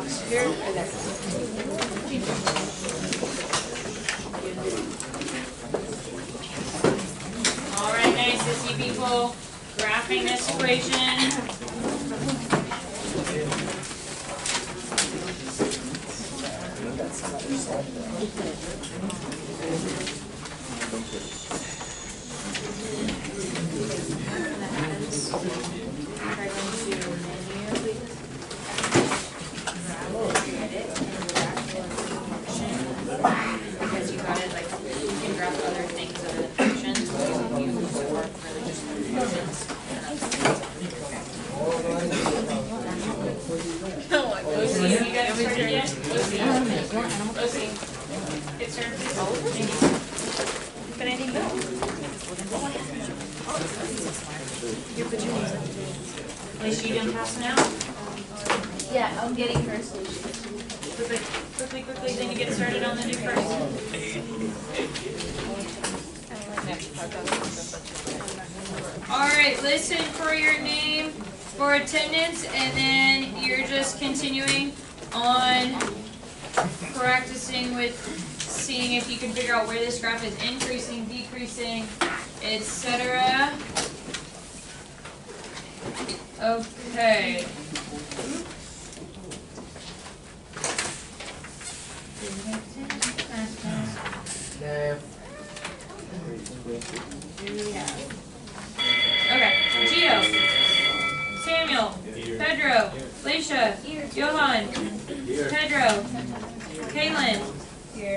All right, nice to see people graphing this equation. Because you got it, like, you can graph other things other than functions, but you use the work really just for functions. Lucy, have you guys started yet? Lucy, get started, please. Thank you. Can I need that? Alicia, you done passing out? Yeah, I'm getting her solution. Quickly, then you get started on the new first. Alright, listen for your name for attendance, and then you're just continuing on practicing with seeing if you can figure out where this graph is increasing, decreasing, etc. Okay. Okay, Gio, Samuel, Pedro, Leisha, Johan, Pedro, Kaylin,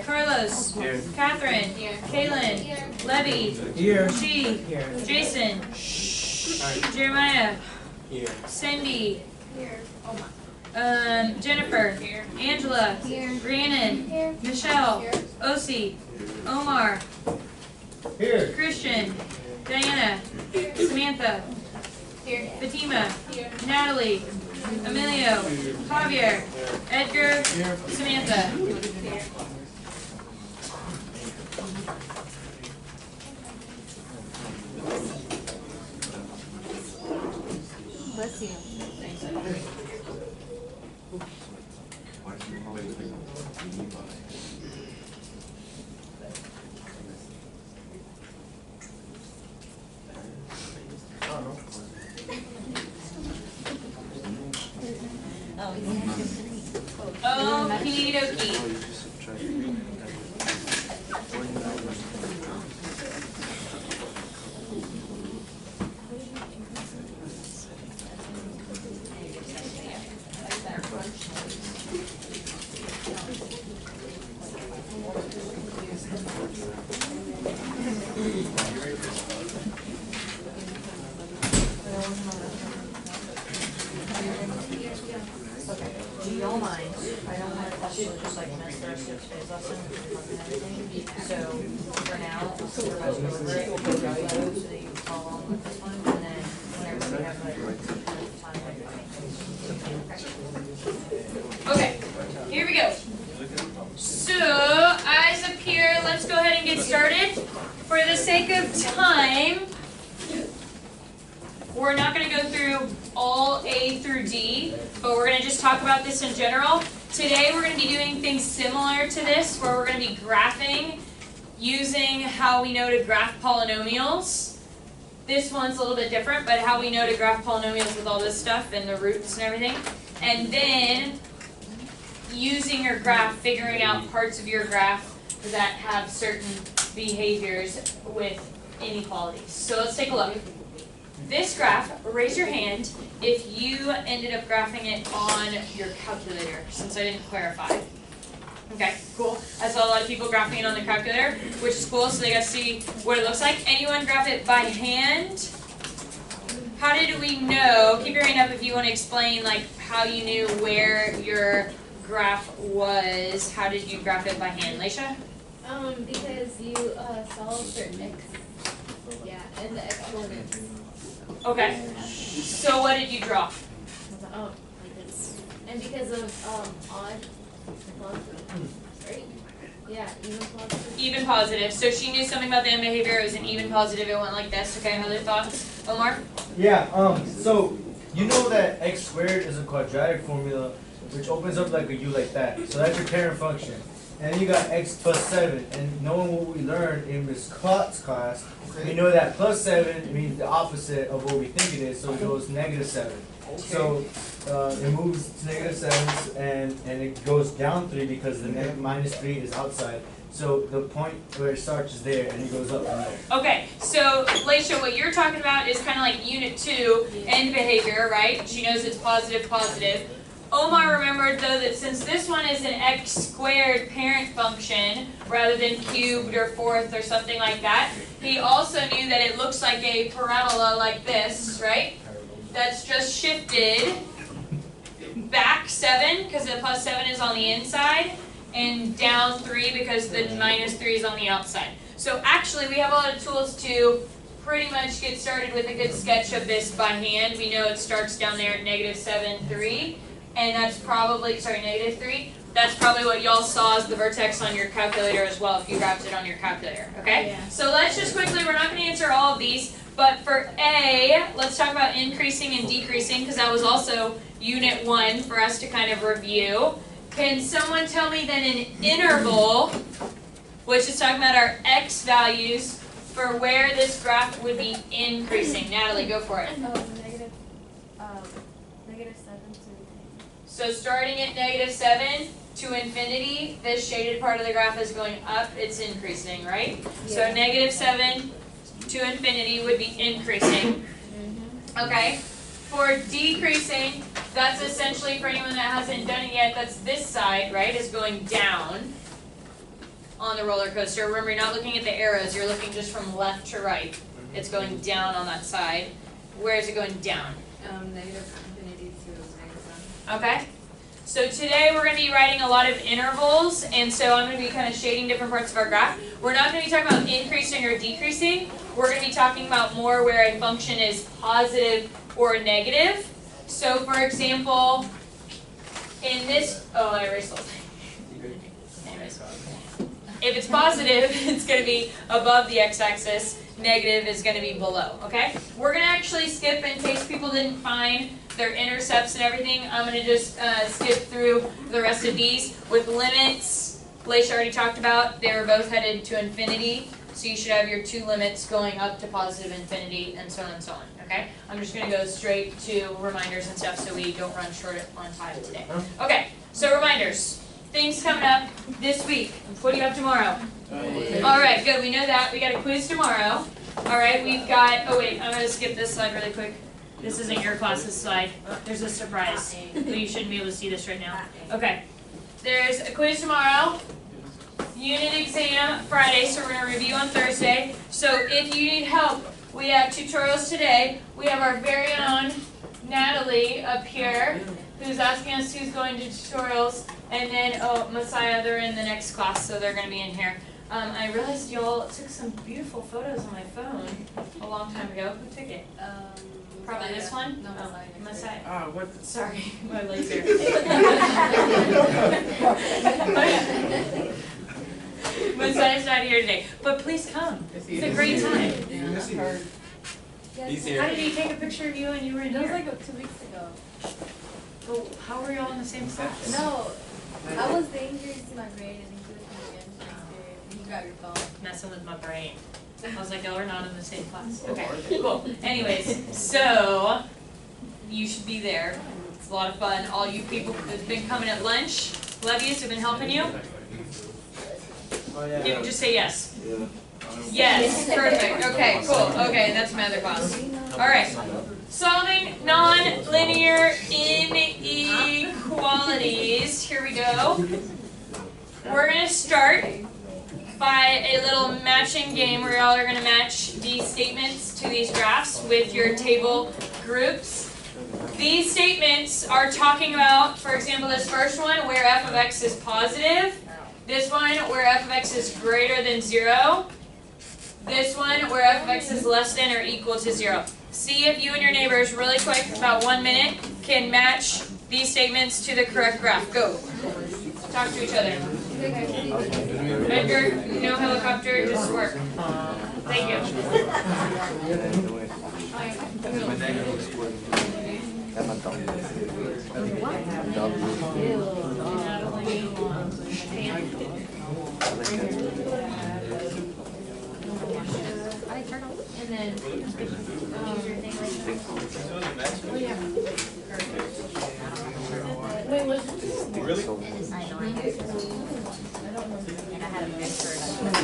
Carlos, Catherine, Kaylin, Levy, She, Jason, Jeremiah, Cindy, Jennifer, Angela, Rhiannon, Michelle, Osi, Omar, Christian, Diana, Samantha, Fatima, Natalie, Emilio, Javier, Edgar, Samantha. Bless you. Okie dokie. Do you don't mind? I don't want to just like mess the rest of today's lesson and everything. So for now, we're going to go over it. We'll go down so that you can follow along with this one, and then whenever we have like time, Okay, here we go. So, eyes up here, let's go ahead and get started. For the sake of time, we're not going to go through all A through D, but we're going to just talk about this in general. Today we're going to be doing things similar to this, where we're going to be graphing using how we know to graph polynomials. This one's a little bit different, but how we know to graph polynomials with all this stuff and the roots and everything. And then using your graph, figuring out parts of your graph that have certain behaviors with inequalities. So let's take a look. This graph, raise your hand if you ended up graphing it on your calculator, since I didn't clarify. Okay, cool. I saw a lot of people graphing it on the calculator, which is cool, so they got to see what it looks like. Anyone graph it by hand? How did we know? Keep your hand up if you want to explain like how you knew where your graph was. How did you graph it by hand, Leisha? Because you saw certain x, yeah, and the x coordinates. Okay. So what did you draw? Like this. And because of odd, right? Yeah, even positive. Even positive. So she knew something about the end behavior. It was an even positive. It went like this. Okay, other thoughts? Omar? Yeah, so you know that x squared is a quadratic formula, which opens up like a U like that. So that's your parent function. And then you got x plus 7. And knowing what we learned in Ms. Scott's class, we know that plus 7 means the opposite of what we think it is, so it goes negative 7. So it moves to negative 7 and it goes down 3 because the minus 3 is outside. So the point where it starts is there and it goes up from there. Okay, so Laisha, what you're talking about is kind of like unit 2 end behavior, right? She knows it's positive, positive. Omar remembered though that since this one is an x squared parent function rather than cubed or fourth or something like that, he also knew that it looks like a parabola like this, right? That's just shifted back 7 because the plus 7 is on the inside, and down 3 because the minus 3 is on the outside. So actually we have a lot of tools to pretty much get started with a good sketch of this by hand. We know it starts down there at negative 7, 3, and that's probably, sorry, negative 3. That's probably what y'all saw as the vertex on your calculator as well if you grabbed it on your calculator, okay? Yeah. So let's just quickly, we're not going to answer all of these, but for A, let's talk about increasing and decreasing because that was also unit 1 for us to kind of review. Can someone tell me that an interval, which is talking about our x values, for where this graph would be increasing? Natalie, go for it. negative 7 to So starting at negative 7 to infinity, this shaded part of the graph is going up, it's increasing, right? So Yeah. negative 7 to infinity would be increasing. Okay? For decreasing, that's essentially, for anyone that hasn't done it yet, that's this side, right, is going down on the roller coaster. Remember, you're not looking at the arrows, you're looking just from left to right. It's going down on that side. Where is it going down? Negative infinity to negative 1. Okay? So today we're going to be writing a lot of intervals, and so I'm going to be kind of shading different parts of our graph. We're not going to be talking about increasing or decreasing. We're going to be talking about more where a function is positive or negative. So for example, in this, oh, I erased the whole thing. Anyways. If it's positive, it's going to be above the x-axis. Negative is going to be below, okay? We're going to actually skip in case people didn't find their intercepts and everything. I'm going to just skip through the rest of these. With limits, Laisha already talked about, they were both headed to infinity. So you should have your two limits going up to positive infinity and so on and so on, okay? I'm just going to go straight to reminders and stuff so we don't run short on time today. Okay, so reminders. Things coming up this week. What do you have tomorrow? Alright, good. We know that. We got a quiz tomorrow. Alright, we've got, oh wait, I'm going to skip this slide really quick. This isn't your class's slide. There's a surprise. But you shouldn't be able to see this right now. Okay. There's a quiz tomorrow. Unit exam Friday, so we're going to review on Thursday. So if you need help, we have tutorials today. We have our very own Natalie up here who's asking us who's going to tutorials. And then, oh, Messiah, they're in the next class, so they're going to be in here. I realized y'all took some beautiful photos on my phone a long time ago. Who took it? Probably this one? No, Oh, Messiah. Messiah. What? Sorry, my laser. Messiah's not here today, but please come. It's a great time. Yes. How did he take a picture of you and you were in That was here? like 2 weeks ago. Well, how were y'all in the same class? No, I was the injury to my brain and he was my against my grade. He grabbed your phone. Messing with my brain. I was like, y'all are not in the same class. Okay, cool. Anyways, so you should be there. It's a lot of fun. All you people who've been coming at lunch, love yous, have been helping you. Oh, yeah. You can just say yes. Yes, perfect. Okay, cool. Okay, that's my other class. All right. Solving nonlinear inequalities. Here we go. We're going to start by a little matching game where y'all are going to match these statements to these graphs with your table groups. These statements are talking about, for example, this first one where f of x is positive. This one where f of x is greater than 0. This one where f of x is less than or equal to 0. See if you and your neighbors, really quick, about 1 minute, can match these statements to the correct graph. Go. Talk to each other. Edgar, no helicopter, just work. Thank you. And then, wait, was it? Really? I know, I did. And I had a mentor that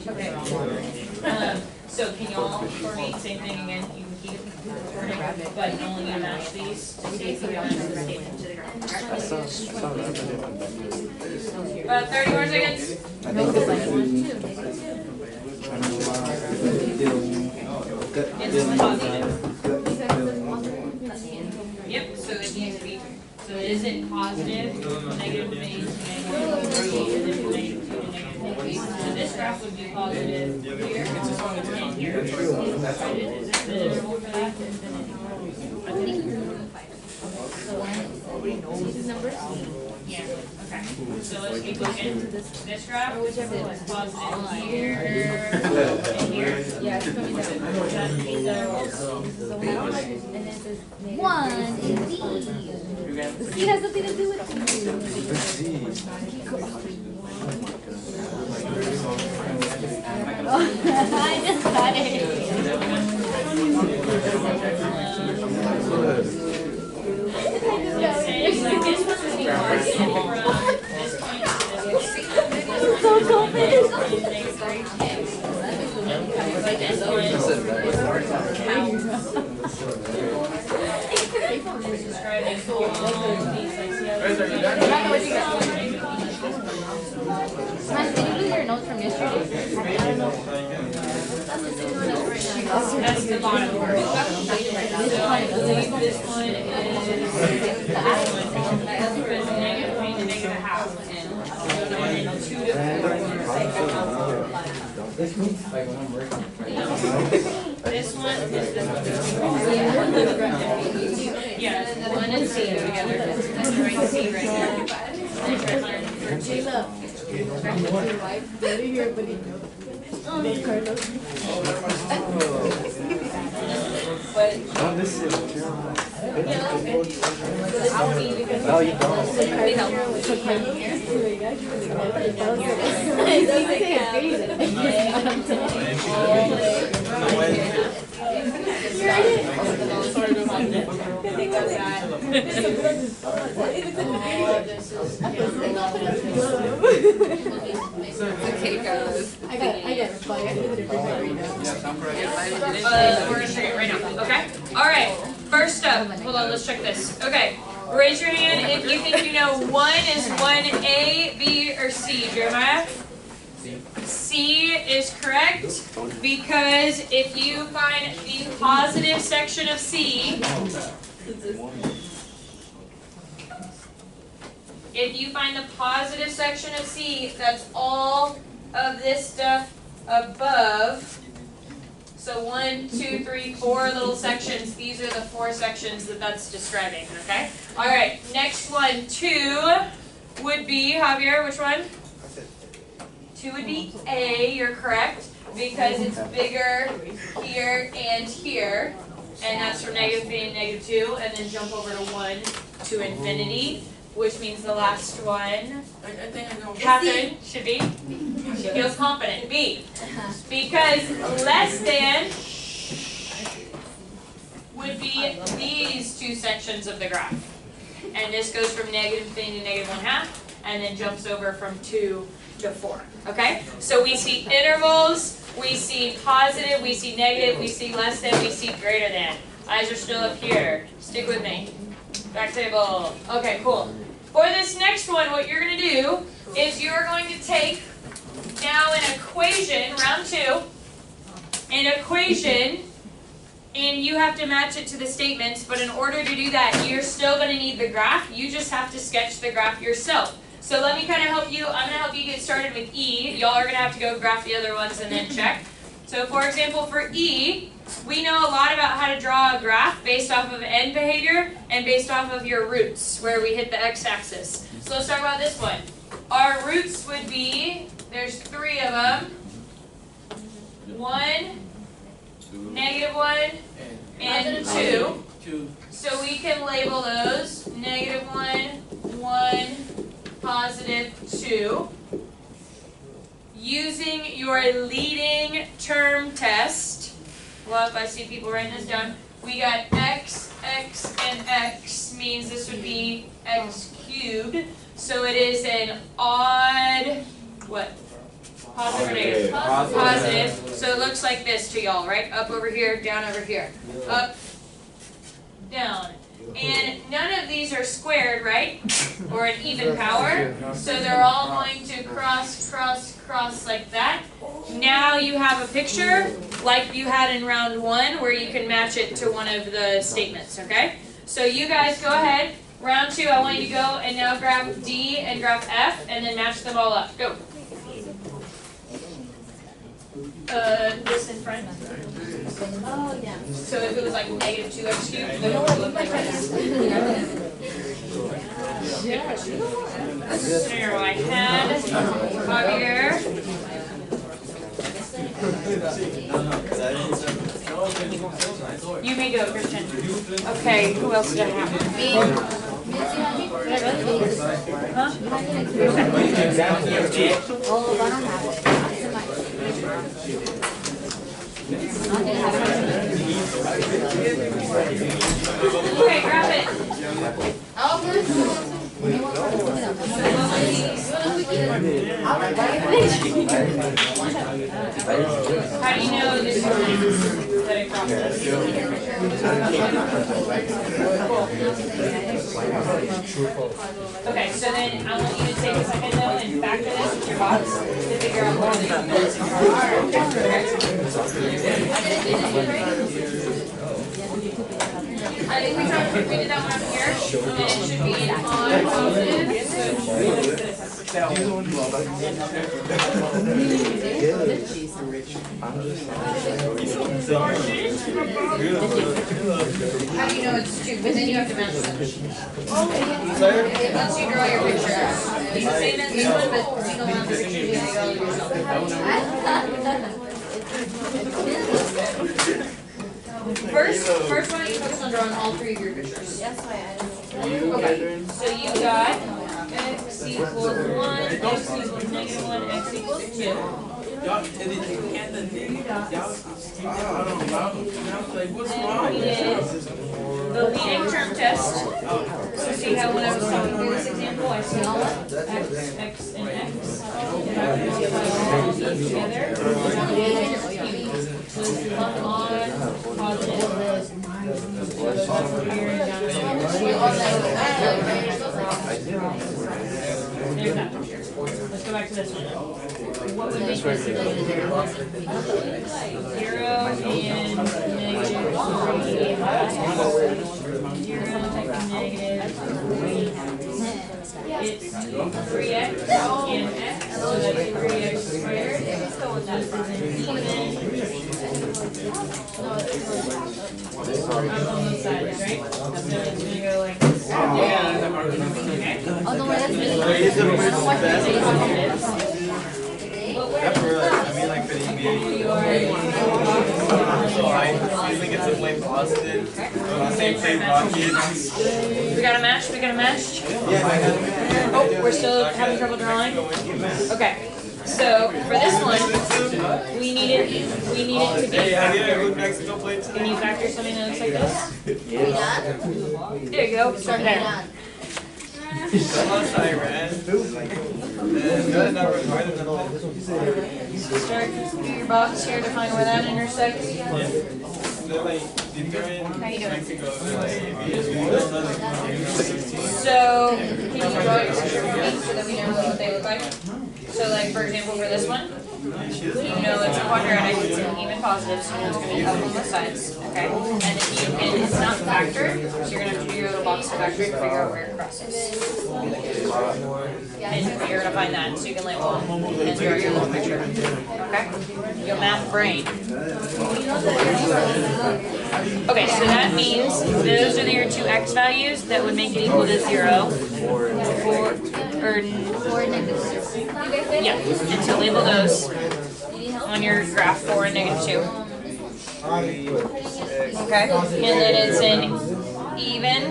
Okay. So can y'all coordinate, same thing again, you can keep recording, but you only need to match these to see if you match the statement. About 30 more seconds. It's positive. Yep, so it needs to be, so it isn't positive, negative means negative 3, and then negative 2 to negative 3. So this graph would be positive here, and here. Is the interval for that? Yeah, okay. So let's keep looking. This graph is positive here, and here. Yeah, it's coming down. One is D. The C has nothing to do with I just got it. Saying like this one would be positive from this point to this point. So confident. Like this one is describing all these like Did you do your notes from yesterday? I don't know. that's the bottom part. So I believe this one is negative 3 to negative a half. And 2 to 4. This one is the yeah, 1 and C go together. That's right, C right here. Okay, guys. I got it. We're gonna check it right now, okay? Alright, first up, hold on, let's check this. Okay, raise your hand if you think you know 1 is 1A, B, or C. Jeremiah? C is correct, because if you find the positive section of C, that's all of this stuff above. So 1, 2, 3, 4 little sections. These are the 4 sections that that's describing, okay? All right, next one, 2 would be, Javier, which one? 2 would be A, you're correct, because it's bigger here and here. And that's from negative 3 and negative 2, and then jump over to 1 to infinity, which means the last one. I think I know. Catherine should be. She feels confident. B. Because less than would be these 2 sections of the graph. And this goes from negative 3 to negative 1/2, and then jumps over from 2 to 4. Okay? So we see intervals, we see positive, we see negative, we see less than, we see greater than. Eyes are still up here. Stick with me. Back table. Okay, cool. For this next one, what you're going to do is you're going to take now an equation, round 2, an equation, and you have to match it to the statements, but in order to do that, you're still going to need the graph. You just have to sketch the graph yourself. So let me kind of help you. I'm going to help you get started with E. Y'all are going to have to go graph the other ones and then check. So for example, for E, we know a lot about how to draw a graph based off of end behavior and based off of your roots, where we hit the x-axis. So let's talk about this one. Our roots would be, there's 3 of them. 1, -1, and 2. So we can label those -1, 1, +2. Using your leading term test, well, if I see people writing this down, we got x, x, and x means this would be x cubed. So it is an odd, what? Positive or negative? Positive. So it looks like this to y'all, right? Up over here, down over here. Up, down. And none of these are squared, right? Or an even power. So they're all going to cross, cross, cross like that. Now you have a picture like you had in round 1 where you can match it to one of the statements, okay? So you guys go ahead. Round 2, I want you to go and now grab D and grab F and then match them all up. Go. This in front. Oh, yeah. So if it was like -2x cubed, then You know it what, would look look like like that. this. Good question. Here I had Javier. You may go, Christian. Okay, who else did I have? Me. Huh? Oh, I don't have it. Okay, grab it. How do you know this is synthetic process? Okay, so then I want you to take a second though and factor this into your box to figure out what the minutes are. I think we did that one up here, and it should be on positive. How do you know it's 2? But then you have to match them. Once you draw your picture, it's the same as this one, but you don't have the picture, you make all of yourself. First, why don't you focus on drawing all 3 of your pictures? That's why I Okay, so you got x equals 1, x equals -1, x equals 2. Then we did the leading term test. So see how when I was talking through this example, I said x, x, and x. Together. Up on positive. There's that picture. Let's go back to this one. What would make this 0 and -3? It's 3x and x, so that's 3x squared. This is an even. On both sides, right? So it's gonna go like this. Okay. Oh, no, that's me. We got a match? We got a match? Oh, we're still having trouble drawing? Okay. So for this one, we need it to be factored. Can you factor something that looks like this? There you go. Start there. Start through your box here to find where that intersects. How you doing? So, can you draw your picture for me so that we know what they look like? So like, for example, for this one, you know it's quadratic, it's an even positive, so it's going to be up on both sides, okay? And then it's not factored, so you're going to have to do your little box to factor it to figure out where it crosses. And you're going to find that, so you can label it and draw your little picture, okay? Your math brain. Okay, so that means those are your 2 x values that would make it equal to 0. Yeah, and so label those on your graph 4 and -2. Okay, and then it's an even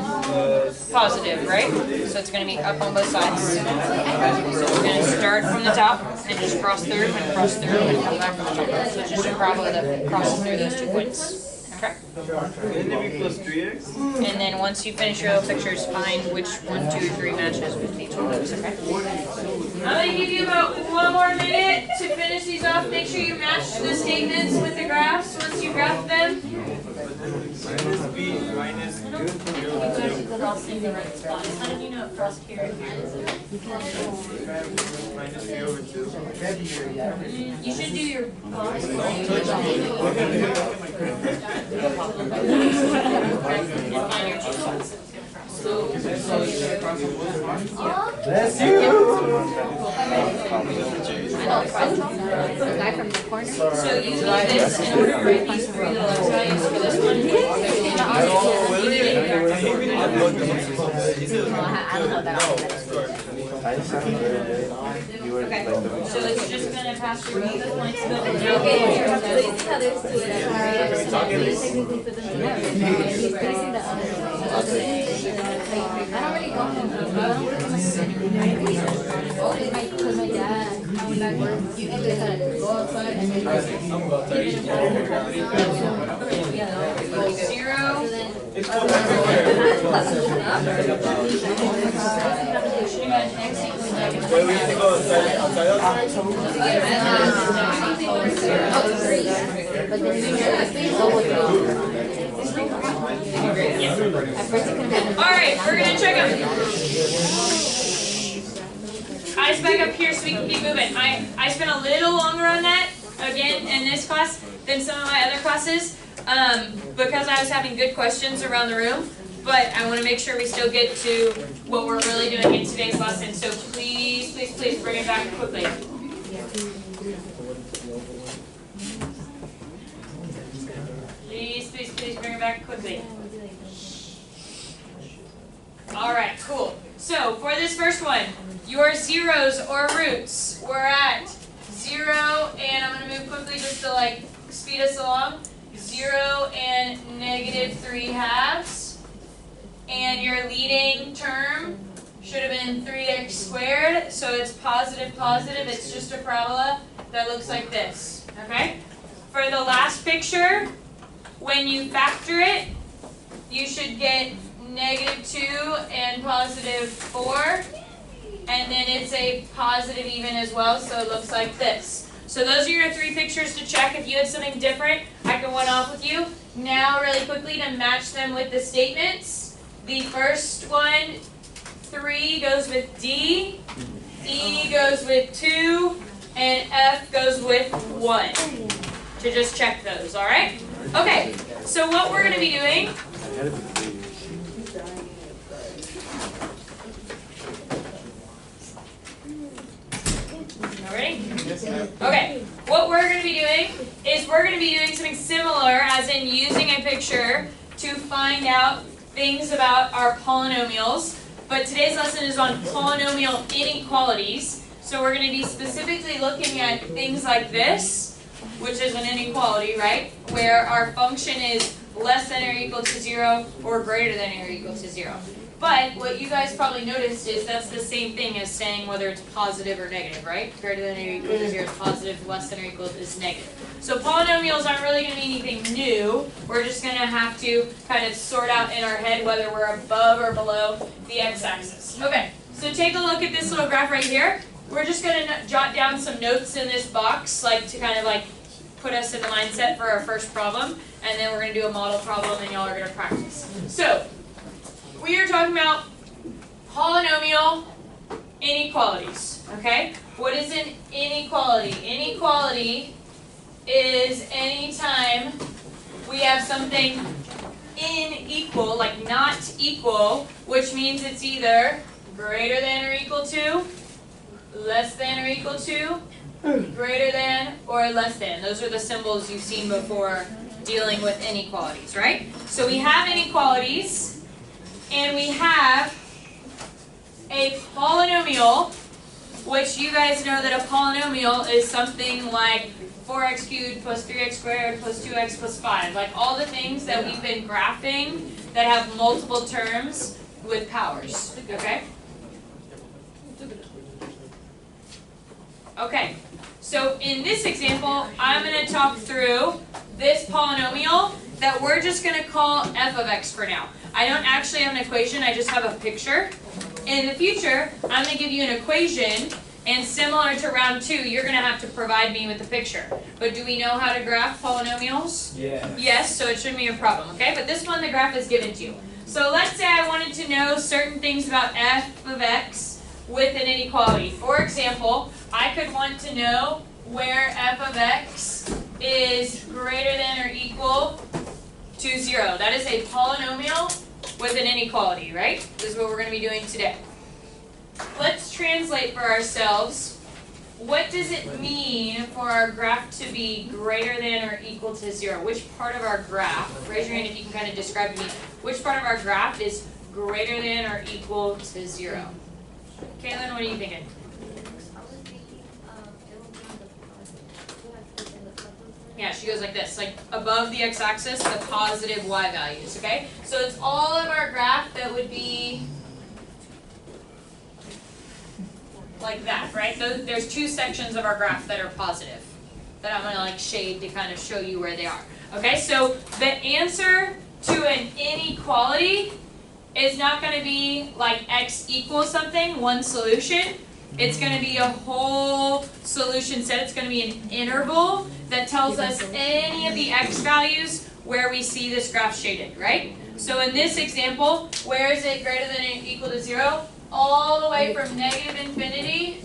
positive, right? So it's going to be up on both sides. So we're going to start from the top and just cross through and cross through and come back from the top. So it's just a parabola that crosses through those 2 points. Okay? Wouldn't it be plus 3x? And then once you finish your little pictures, find which 1, 2, 3 matches with each one of those, okay? I'm going to give you about 1 more minute to finish these off. Make sure you match the statements with the graphs once you graph them. Minus b minus 2. How did you know it crossed here? Minus 3 over 2. You should do your box. Bless you. The guy from the corner. So you need this in order to write these 3 little values for this one. I don't know that. Okay, so it's just going to pass through these points. Okay, so you see how there's 2 of them, right? Technically for them to know. He's placing the other way. I don't really go home. I don't work because my dad, when I work, you either had to go outside and then 0. It's Where we used to go outside. But then Alright, we're going to check them. Eyes back up here so we can keep moving. I spent a little longer on that, again, in this class than some of my other classes because I was having good questions around the room. But I want to make sure we still get to what we're really doing in today's lesson. So please, please, please bring it back quickly. Please, please, please bring it back quickly. Alright, cool. So for this first one, your zeros or roots, we're at 0, and I'm going to move quickly just to like speed us along. 0 and -3/2. And your leading term should have been 3x squared, so it's positive, positive. It's just a parabola that looks like this, okay? For the last picture, when you factor it, you should get -2 and +4, and then it's a positive even as well, so it looks like this. So those are your 3 pictures to check. If you had something different, I can one off with you. Now, really quickly, to match them with the statements. The first one, 3 goes with D, E goes with 2, and F goes with 1. To just check those, all right? Okay, so what we're going to be doing. Ready? Okay, what we're going to be doing is we're going to be doing something similar, as in using a picture to find out things about our polynomials, but today's lesson is on polynomial inequalities. So we're going to be specifically looking at things like this, which is an inequality, right? Where our function is less than or equal to 0 or greater than or equal to 0. But what you guys probably noticed is that's the same thing as saying whether it's positive or negative, right? Greater than or equal to 0 is positive, less than or equal is negative. So polynomials aren't really going to be anything new. We're just going to have to kind of sort out in our head whether we're above or below the x-axis. Okay, so take a look at this little graph right here. We're just going to jot down some notes in this box, like to kind of like put us in the mindset for our first problem, and then we're going to do a model problem, and y'all are going to practice. So we are talking about polynomial inequalities, okay? What is an inequality? Inequality is any time we have something unequal, like not equal, which means it's either greater than or equal to, less than or equal to, greater than, or less than. Those are the symbols you've seen before dealing with inequalities, right? So we have inequalities, and we have a polynomial, which you guys know that a polynomial is something like 4x cubed plus 3x squared plus 2x plus 5. Like all the things that we've been graphing that have multiple terms with powers. Okay? Okay. So in this example, I'm going to talk through this polynomial that we're just going to call f of x for now. I don't actually have an equation, I just have a picture. In the future, I'm going to give you an equation, and similar to round 2, you're going to have to provide me with a picture. But do we know how to graph polynomials? Yeah. Yes, so it shouldn't be a problem, okay? But this one, the graph is given to you. So let's say I wanted to know certain things about f of x with an inequality. For example, I could want to know where f of x is greater than or equal to 0. That is a polynomial with an inequality, right? This is what we're going to be doing today. Let's translate for ourselves. What does it mean for our graph to be greater than or equal to 0? Which part of our graph, raise your hand if you can kind of describe to me, which part of our graph is greater than or equal to 0? Kaylin, what are you thinking? Yeah, she goes like this, like above the x-axis, the positive y values, okay? So it's all of our graph that would be like that, right? There's 2 sections of our graph that are positive that I'm going to like shade to kind of show you where they are. Okay, so the answer to an inequality is not going to be like x equals something, one solution. It's going to be a whole solution set. It's going to be an interval that tells us any of the x values where we see this graph shaded, right? So in this example, where is it greater than or equal to 0? All the way from negative infinity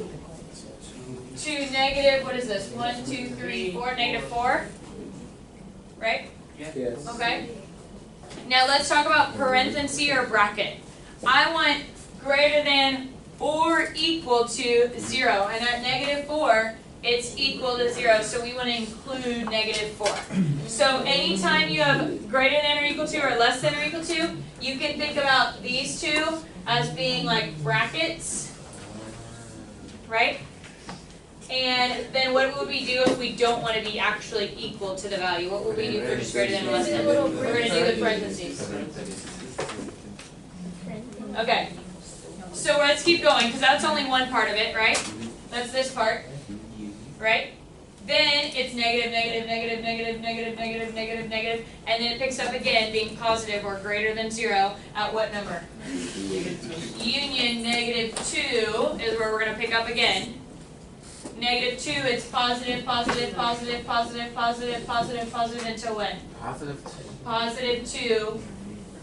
to negative, what is this? 1, 2, 3, 4, negative 4, right? Yes. Okay. Now let's talk about parenthesis or bracket. I want greater than or equal to 0, and at negative 4, it's equal to 0, so we want to include negative 4. So anytime you have greater than or equal to or less than or equal to, you can think about these two as being like brackets, right? And then what would we do if we don't want to be actually equal to the value? What would we do for just greater than or less than? We're going to do the parentheses. Okay. So let's keep going, because that's only one part of it, right? That's this part, right? Then it's negative, negative, negative, negative, negative, negative, negative, negative, and then it picks up again being positive or greater than 0 at what number? Union negative 2 is where we're going to pick up again. Negative 2, it's positive, positive, positive, positive, positive, positive, positive until when? Positive 2.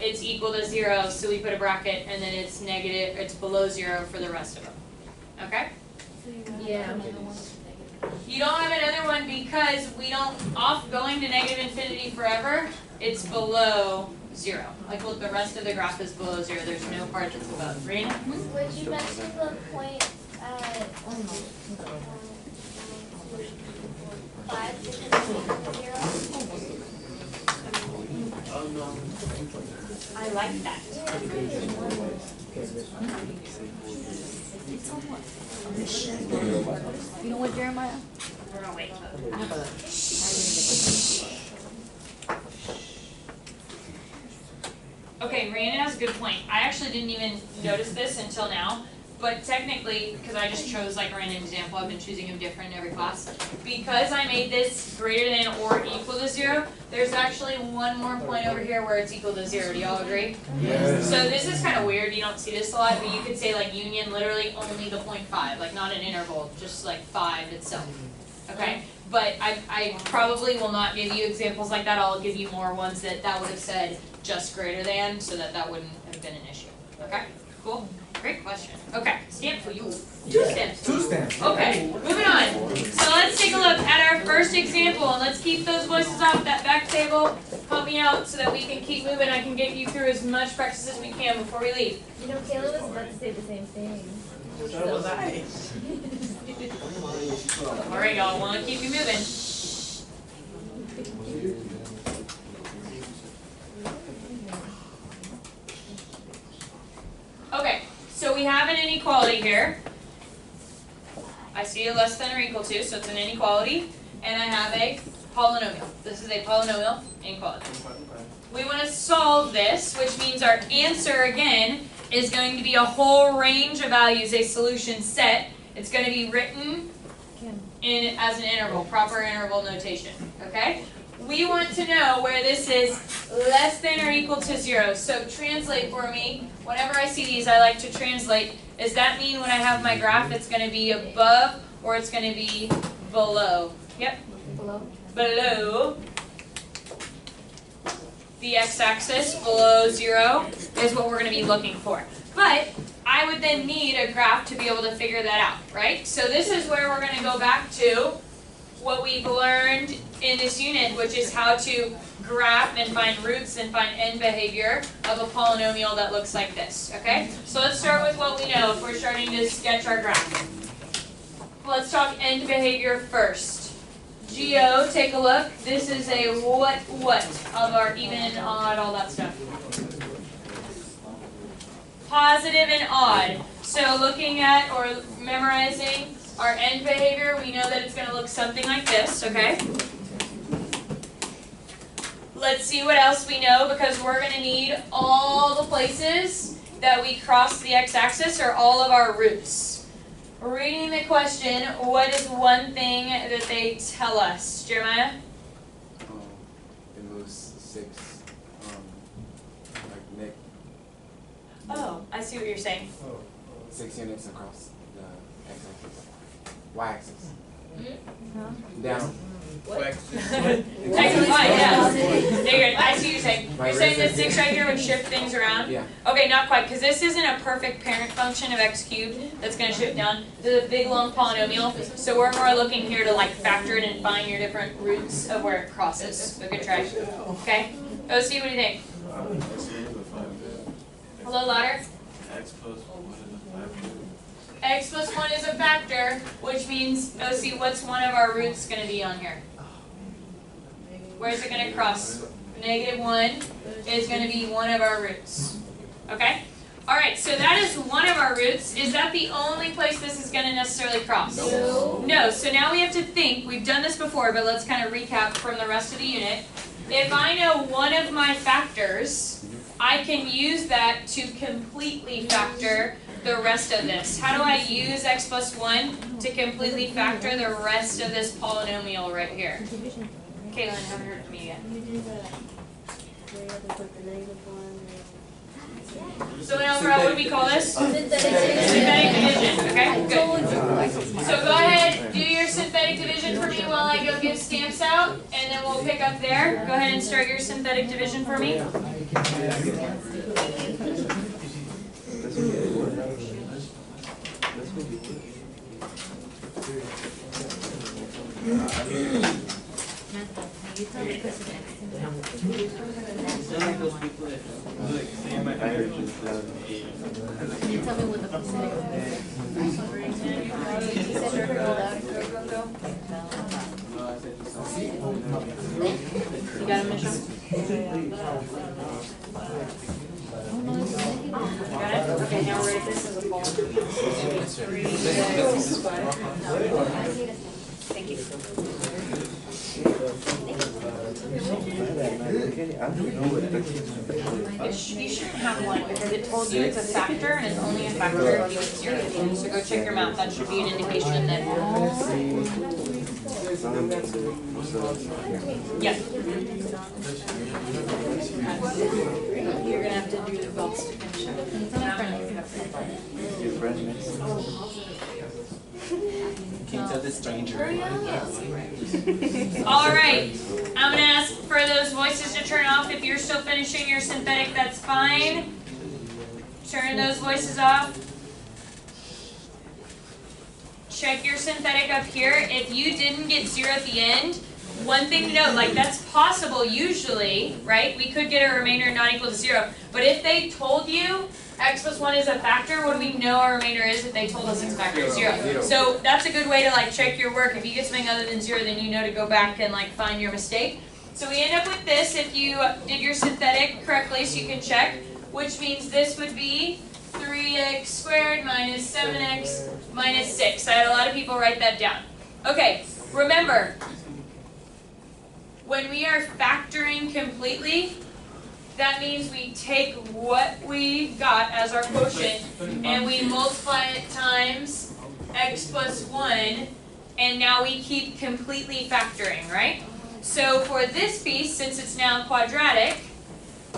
It's equal to 0, so we put a bracket, and then it's negative, it's below 0 for the rest of them. Okay? Yeah. You don't have another one because we don't, off going to negative infinity forever, it's below 0. Like look, the rest of the graph is below 0. There's no part that's above. Rena? Would you mention the point at 5 to 0? I like that. You know what, Jeremiah? We're gonna wait. Okay, Rhiannon has a good point. I actually didn't even notice this until now, but technically, because I just chose like a random example, I've been choosing them different in every class. Because I made this greater than or equal to 0, there's actually one more point over here where it's equal to 0. Do y'all agree? Yes. So this is kind of weird, you don't see this a lot, but you could say like union literally only the 0.5, like not an interval, just like 5 itself. Okay? But I probably will not give you examples like that. I'll give you more ones that would have said just greater than, so that wouldn't have been an issue. Okay? Cool? Great question. Okay, stamp for you. 2 stamps. 2 stamps. Okay, moving on. So let's take a look at our first example, and let's keep those voices off that back table. Help me out so that we can keep moving. I can get you through as much practice as we can before we leave. You know, Kayla was about to say the same thing. So was I. All right, y'all. Want to keep you moving. Okay, so we have an inequality here. I see a less than or equal to, so it's an inequality. and I have a polynomial. This is a polynomial inequality. We want to solve this, which means our answer, again, is going to be a whole range of values, a solution set. It's going to be written in as an interval, proper interval notation, okay? We want to know where this is less than or equal to 0. So translate for me. Whenever I see these, I like to translate. Does that mean when I have my graph, it's going to be above or it's going to be below? Yep. Below. Below the x-axis, below 0, is what we're going to be looking for. But I would then need a graph to be able to figure that out, right? So this is where we're going to go back to what we've learned in this unit, which is how to graph and find roots and find end behavior of a polynomial that looks like this, okay? So let's start with what we know if we're starting to sketch our graph. Let's talk end behavior first. Geo, take a look. This is a what of our even, odd, all that stuff. Positive and odd. So looking at or memorizing our end behavior, we know that it's going to look something like this, okay? Let's see what else we know, because we're going to need all the places that we cross the x-axis or all of our roots. Reading the question, what is one thing that they tell us? Jeremiah? It moves 6, like Nick. Oh, I see what you're saying. 6 units across the x-axis. Y-axis. Down. Technically, yeah. There you go. I see what you're saying. You're saying that 6 right here would shift things around? Yeah. Okay, not quite, because this isn't a perfect parent function of x cubed that's going to shift down. This is a big, long polynomial, so we're more looking here to like factor in and find your different roots of where it crosses. So good try. Okay? OC, what do you think? Hello, louder? X plus 1 is a factor, which means, OC, what's one of our roots going to be on here? Where's it going to cross? -1 is going to be one of our roots. Okay? Alright, so that is one of our roots. Is that the only place this is going to necessarily cross? No. No, so now we have to think. We've done this before, but let's kind of recap from the rest of the unit. If I know one of my factors, I can use that to completely factor the rest of this. How do I use x plus 1 to completely factor the rest of this polynomial right here? Caitlin, haven't heard from you yet. So in overall, what do we call this? Synthetic division. Okay, good. So go ahead, do your synthetic division for me while I go give stamps out, and then we'll pick up there. Go ahead and start your synthetic division for me. You got a mission? Got it? Okay, now we're at this as a ball. 3, 6, 5. Thank you. You shouldn't have one because it told you it's a factor and it's only a factor if you have 0. So go check your math. That should be an indication that. Yep. You're gonna have to do the votes to finish Can you tell the stranger? Alright, I'm going to ask for those voices to turn off. If you're still finishing your synthetic, that's fine. Turn those voices off. Check your synthetic up here. If you didn't get 0 at the end, one thing to note, like that's possible usually, right? We could get a remainder not equal to 0. But if they told you x plus 1 is a factor, what do we know our remainder is if they told us it's a factor? 0. So that's a good way to like check your work. If you get something other than 0, then you know to go back and like find your mistake. So we end up with this if you did your synthetic correctly, so you can check, which means this would be 3x squared minus 7x minus 6. I had a lot of people write that down. Okay, remember, When we are factoring completely, that means we take what we got as our quotient and we multiply it times x plus 1, and now we keep completely factoring, right? So for this piece, since it's now quadratic,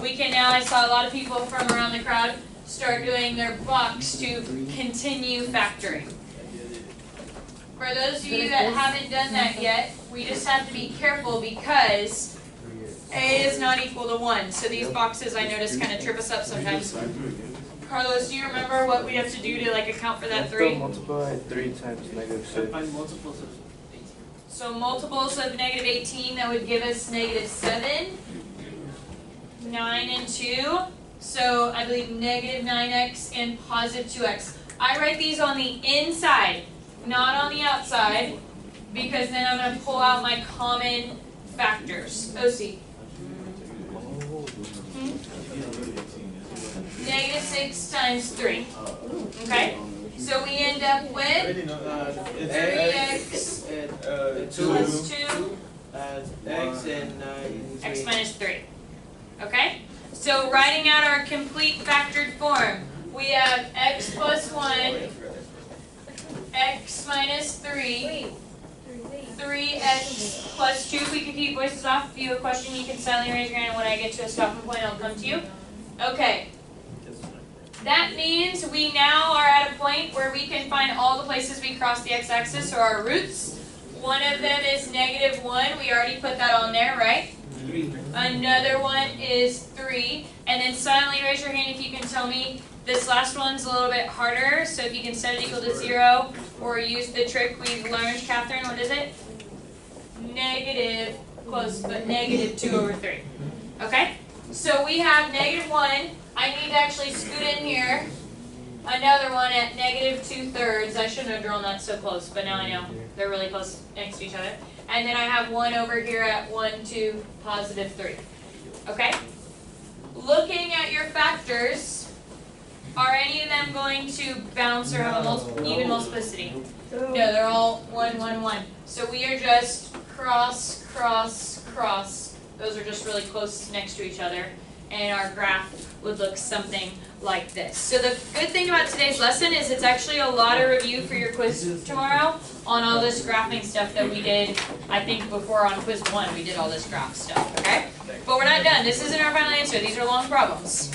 we can now, I saw a lot of people from around the crowd start doing their box to continue factoring. For those of you that haven't done that yet, we just have to be careful because a is not equal to 1. So these boxes, I notice, kind of trip us up sometimes. Carlos, do you remember what we have to do to like account for that 3? Multiply 3 times -6. Find multiples of 18. So multiples of negative 18, that would give us negative 7, 9 and 2. So I believe negative 9x and positive 2x. I write these on the inside, not on the outside, because then I'm going to pull out my common factors. OC. Negative 6 times 3. Okay? So we end up with 3x plus 2 X and x minus 3. Okay? So writing out our complete factored form, we have x plus 1, x minus 3, 3x plus 2. If we could keep voices off, if you have a question, you can silently raise your hand, and when I get to a stopping point, I'll come to you. Okay. That means we now are at a point where we can find all the places we cross the x-axis, or our roots. One of them is negative 1. We already put that on there, right? 3. Another one is 3. And then silently raise your hand if you can tell me this last one's a little bit harder. So if you can set it equal to 0 or use the trick we've learned, Catherine, what is it? Negative, close, but negative 2 over 3. Okay? So we have negative 1. I need to actually scoot in here. Another one at negative 2/3. I shouldn't have drawn that so close, but now I know. They're really close next to each other. And then I have one over here at 1, 2, positive 3. Okay? Looking at your factors, are any of them going to bounce or have a even multiplicity? No, they're all 1, 1, 1. So we are just cross, cross, cross. Those are just really close next to each other. And our graph would look something like this. So the good thing about today's lesson is it's actually a lot of review for your quiz tomorrow on all this graphing stuff that we did, I think before on quiz 1 we did all this graph stuff, okay? But we're not done. This isn't our final answer. These are long problems.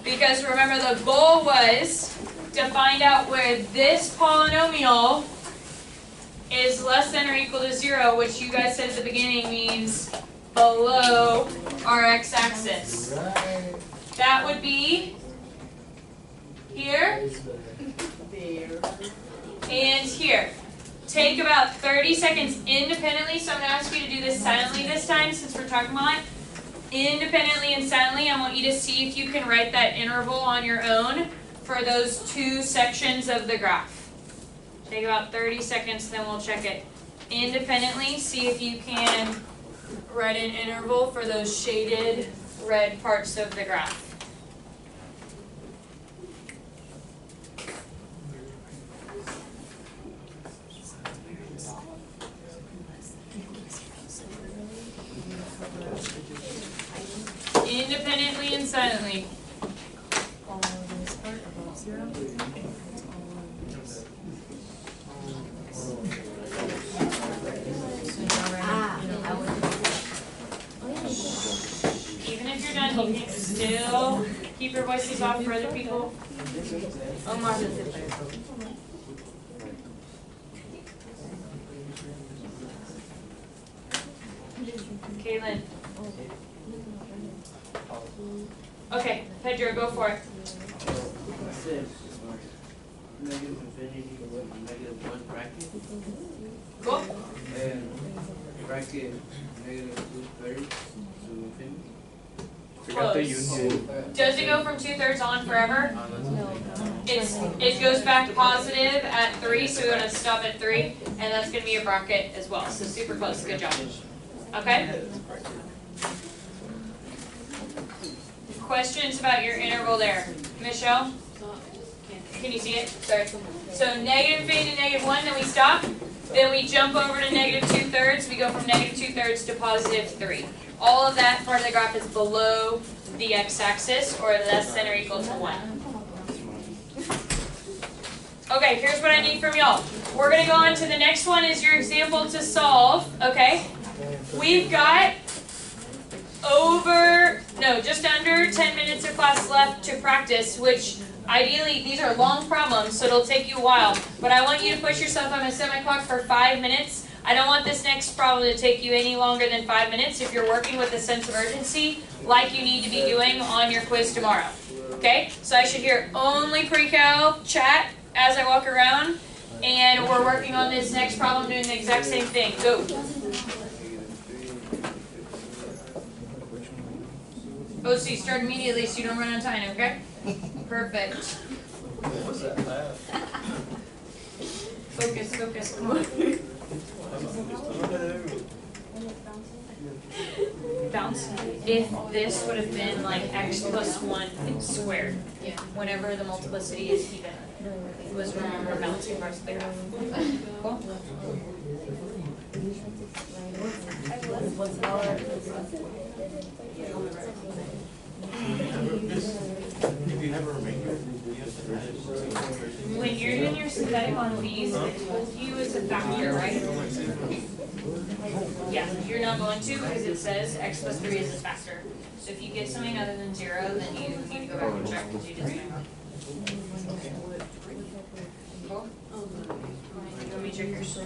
Because remember, the goal was to find out where this polynomial is less than or equal to 0, which you guys said at the beginning means below our x-axis. That would be here and here. Take about 30 seconds independently, so I'm going to ask you to do this silently this time since we're talking about it. Independently and silently, I want you to see if you can write that interval on your own for those 2 sections of the graph. Take about 30 seconds, then we'll check it independently. See if you can write an interval for those shaded red parts of the graph. Independently and silently. Even if you're done, you can still keep your voices off for other people. Omar. Kaylin. Okay, Pedro, go for it. Negative infinity with negative 1 bracket. Cool. And bracket negative 2/3 to infinity. Close. Does it go from 2/3 on forever? No. It goes back positive at 3, so we're going to stop at 3, and that's going to be a bracket as well. So super close. Good job. Okay? Questions about your interval there? Michelle? Can you see it? Sorry. So negative infinity to negative 1, then we stop. Then we jump over to negative 2/3. We go from negative 2/3 to positive 3. All of that part of the graph is below the x-axis, or less than or equal to 1. Okay, here's what I need from y'all. We're going to go on to the next one is your example to solve, okay? We've got just under 10 minutes of class left to practice, which ideally, these are long problems, so it'll take you a while. But I want you to push yourself. I'm going to set my clock for 5 minutes. I don't want this next problem to take you any longer than 5 minutes if you're working with a sense of urgency, like you need to be doing on your quiz tomorrow. Okay? So I should hear only pre-cal chat as I walk around, and we're working on this next problem doing the exact same thing. Go. OC, start immediately so you don't run out of time, okay? Perfect. Focus, focus, come on. Bounce. If this would have been like x plus 1 squared, whenever the multiplicity is even, it was remember bouncing parts of the graph. Cool? If you have a remainder, When you're doing your synthetic on these, I told you it's a factor, right? Yeah, you're not going to because it says x plus 3 is a factor. So if you get something other than 0, then you need to go back and check because you did something wrong. Cool? Let me check yours.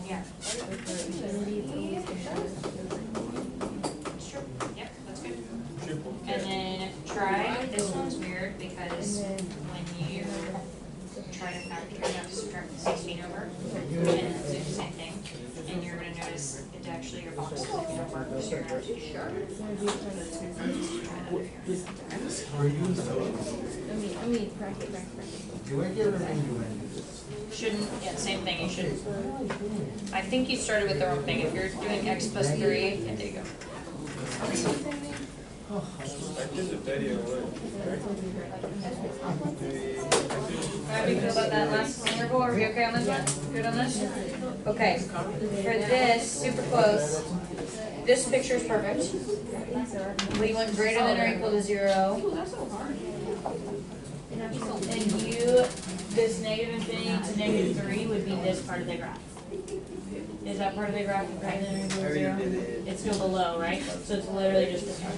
Yeah. Sure. Yep, that's good. And then try, this one's weird because when you try to factor, you have to subtract the 16 over and do the same thing. And you're going to notice it's actually your box is going to work, so you're going to have to do sharp. Try that here. Do I get everything? Shouldn't, yeah, same thing, you shouldn't. I think you started with the wrong thing. If you're doing x plus 3, yeah, there you go. How do you feel about that last interval? Are we okay on this one? Good on this? Okay. For this, super close. This picture is perfect. We want greater than or equal to 0. And this negative infinity to negative 3 would be this part of the graph. Is that part of the graph greater than or equal to 0? It's still below, right? So it's literally just this part.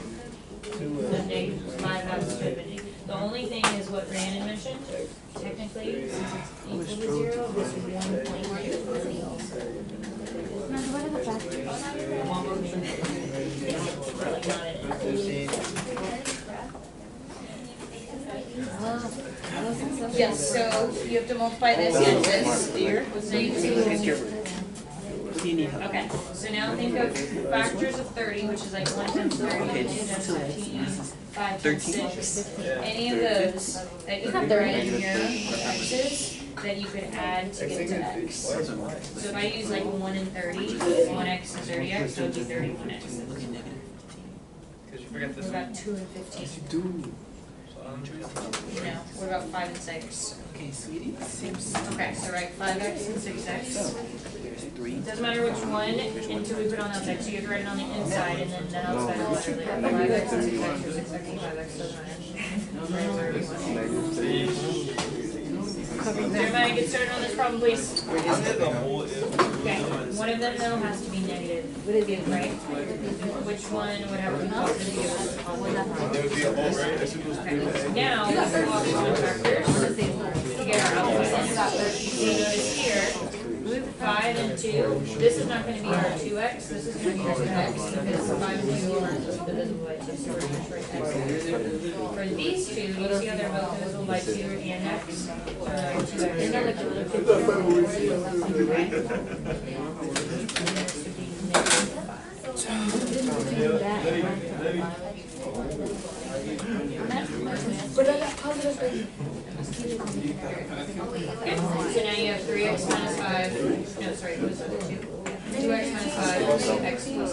The negative 5 halves to infinity. The only thing is what Brandon mentioned. Technically, since it's equal to 0, this is 1.2. What are the factors? Yes, so you have to multiply this and this. What's negative? Okay, so now think of factors of 30, which is like 1 times 30, 2 times 15, 5 times 6. Any of those that you could write in here for x's that you could add to get to x. So if I use like 1 and 30, 1x and 30x, so it would be 31x. What about 2 and 15? No, what about 5 and 6? Okay, sweetie. Okay, so write 5x and 6x. Doesn't matter which one until we put on the outside. So you have to write it on the inside and then the outside will literally have 5x and 6x or 6x and 5x doesn't matter. Everybody get started on this problem, please. Okay, one of them though has to be negative. Would it be right? Which one would have to be positive? Okay, now we can walk through the factors to get our outside. So you notice here, 5 and 2, this is not going to be our 2x, this is going to be our 2x, because 5 and 2 are divisible by 2, so we're going to write x. For these two, you see how they're both divisible by 2 and x? 2x. Okay, so now you have 3x minus 5, no, sorry, what was it, 2x minus X plus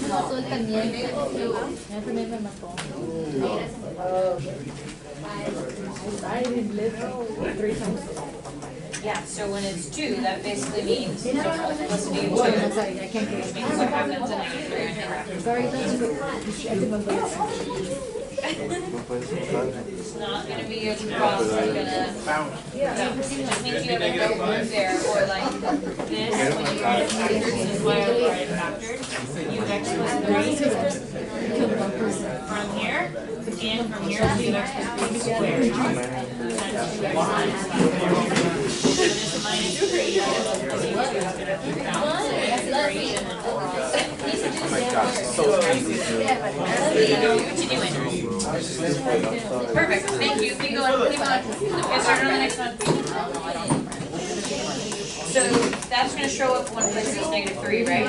No, tú también. Ya también me mató. Yeah, so when it's 2, that basically means the multiplicity of 2, I'm sorry, I can't which get means what happens in negative 3 on your graph. Sorry, that's It's not gonna be a cross, it's gonna, it just means you have a no move there, or like this, when you write it backwards, this is why I write it backwards. You have x plus 3 from here, and from here, so you have x plus 3 squared. Times 2x minus 5. So this minus 3 is equal to balance the equation and cross. What you doing? Perfect, thank you, keep going, keep going. Get started on the next one. So that's gonna show up one place as -3, right?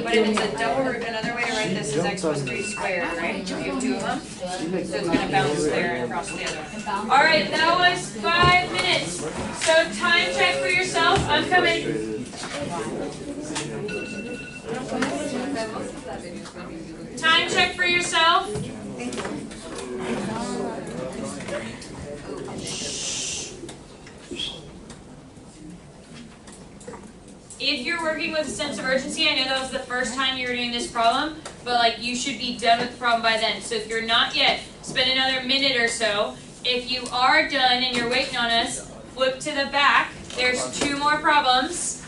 But if it's a double root, another way to write this is x plus 3 squared, right? You have 2 of them, so it's gonna bounce there and cross the other one. All right, that was 5 minutes. So time check for yourself, I'm coming. Time check for yourself. If you're working with a sense of urgency, I know that was the first time you were doing this problem, but like you should be done with the problem by then. So if you're not yet, spend another minute or so. If you are done and you're waiting on us, flip to the back. There's 2 more problems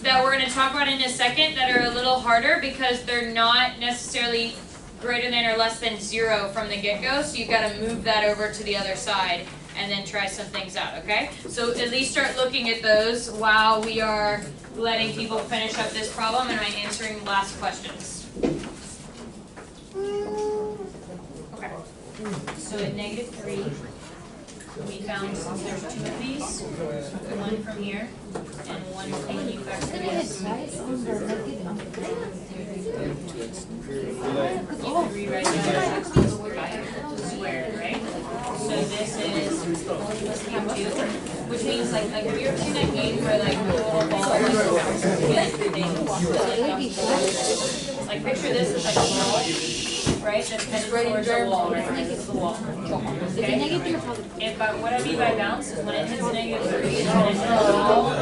that we're going to talk about in a second that are a little harder because they're not necessarily greater than or less than 0 from the get-go, so you've got to move that over to the other side and then try some things out, okay? So at least start looking at those while we are letting people finish up this problem and I'm answering last questions. Okay, so at -3, we found since there's 2 of these, 1 from here and 1 from when you factor this. You can rewrite that as x plus 3 squared, right? So this is multiplicity of 2, which means like have you ever seen that game where like the little ball like bounces against the thing? Like picture this as like a ball, right? That's headed towards the wall, right? This is the wall. Okay? But what I mean by bounce is when it hits -3, it's headed towards the wall, and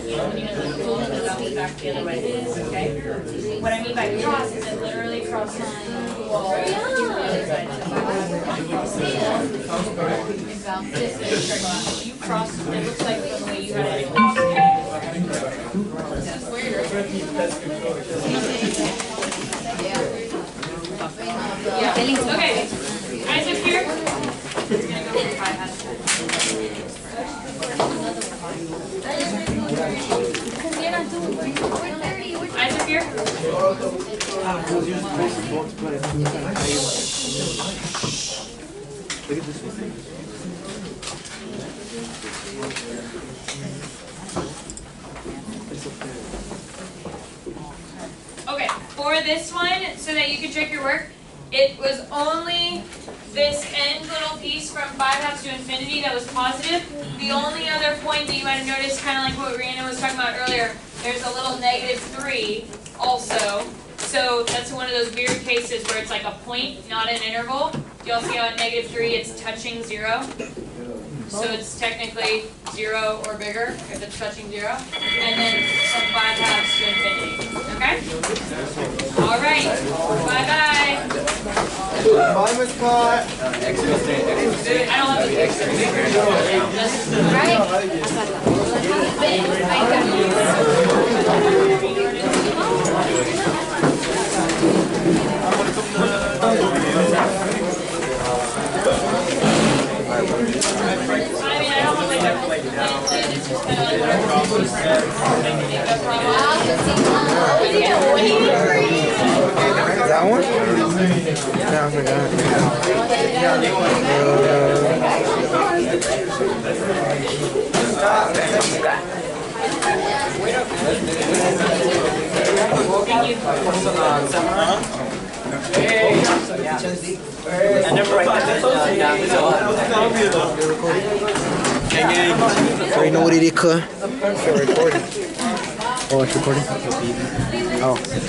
you know, when you hit the wall, it bounces back the other way. Okay? What I mean by cross is it literally crosses through the wall to the other side. You cross, it looks like the way you had it. Yeah. Okay. Eyes up here. We're gonna go for 5 hats. Eyes up here. Look at this one. Okay, for this one, so that you can check your work, it was only this end little piece from 5 halves to infinity that was positive. The only other point that you might have noticed, kind of like what Rihanna was talking about earlier, there's a little -3 also. So that's one of those weird cases where it's like a point, not an interval. Do y'all see how at -3 it's touching 0? So it's technically 0 or bigger if it's touching 0. And then some 5 halves to infinity. Okay? All right. Bye-bye. Bye, Miss Scott. I don't have the picture. That one? No, I forgot. I never write that down. So you know what it is, cuz? It's recording. Oh, it's recording? Oh.